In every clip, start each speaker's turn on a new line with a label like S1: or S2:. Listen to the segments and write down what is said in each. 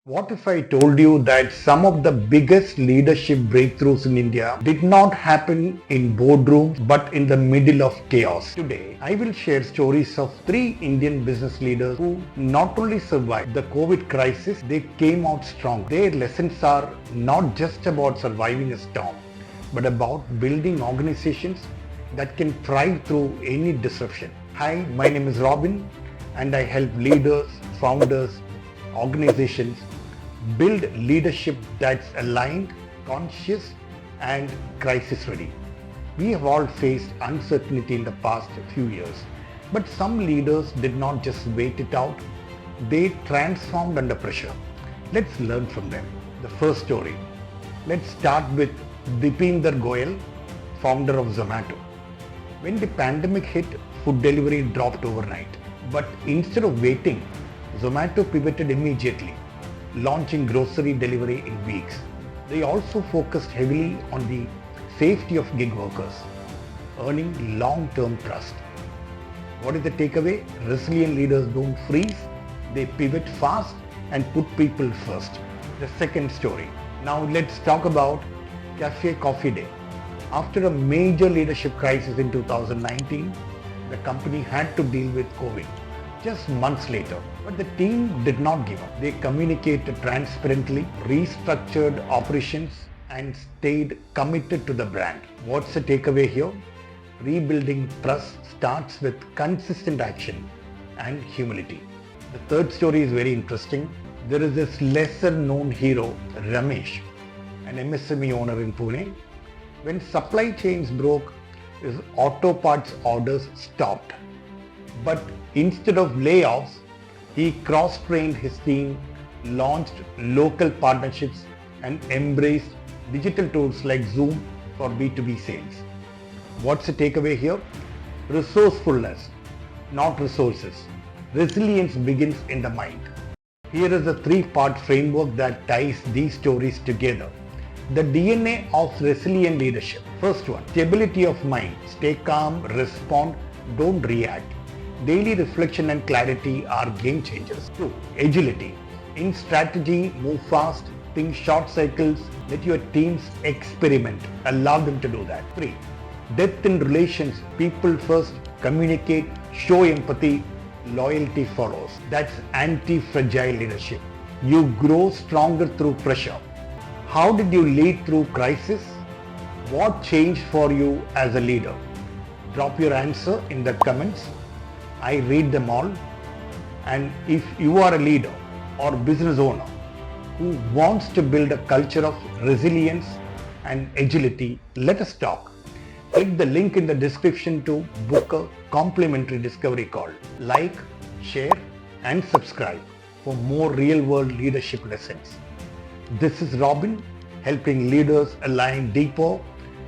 S1: What if I told you that some of the biggest leadership breakthroughs in India did not happen in boardrooms but in the middle of chaos? Today, I will share stories of 3 Indian business leaders who not only survived the COVID crisis, they came out strong. Their lessons are not just about surviving a storm, but about building organizations that can thrive through any disruption. Hi, my name is Robbin and I help leaders, founders, organizations build leadership that's aligned, conscious and crisis ready. We have all faced uncertainty in the past few years, but some leaders did not just wait it out, they transformed under pressure. Let's learn from them. The first story. Let's start with Deepinder Goyal, founder of Zomato. When the pandemic hit, food delivery dropped overnight. But instead of waiting, Zomato pivoted immediately, launching grocery delivery in weeks. They also focused heavily on the safety of gig workers, earning long-term trust. What is the takeaway? Resilient leaders don't freeze, they pivot fast and put people first. The second story. Now let's talk about Café Coffee Day. After a major leadership crisis in 2019, the company had to deal with COVID just months later. But the team did not give up. They communicated transparently, restructured operations and stayed committed to the brand. What's the takeaway here? Rebuilding trust starts with consistent action and humility. The third story is very interesting. There is this lesser known hero, Ramesh, an MSME owner in Pune. When supply chains broke, his auto parts orders stopped. But instead of layoffs, he cross-trained his team, launched local partnerships and embraced digital tools like Zoom for B2B sales. What's the takeaway here? Resourcefulness, not resources. Resilience begins in the mind. Here is a 3-part framework that ties these stories together. The DNA of resilient leadership. First one, stability of mind. Stay calm, respond, don't react. Daily reflection and clarity are game changers. 2. Agility. In strategy, move fast, think short cycles, let your teams experiment. Allow them to do that. 3. Depth in relations. People first, communicate, show empathy, loyalty follows. That's anti-fragile leadership. You grow stronger through pressure. How did you lead through crisis? What changed for you as a leader? Drop your answer in the comments. I read them all. And if you are a leader or business owner who wants to build a culture of resilience and agility, let us talk. Click the link in the description to book a complimentary discovery call. Like, share and subscribe for more real-world leadership lessons. This is Robbin, helping leaders align deeper,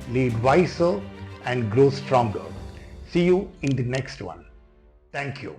S1: lead wiser and grow stronger. See you in the next one. Thank you.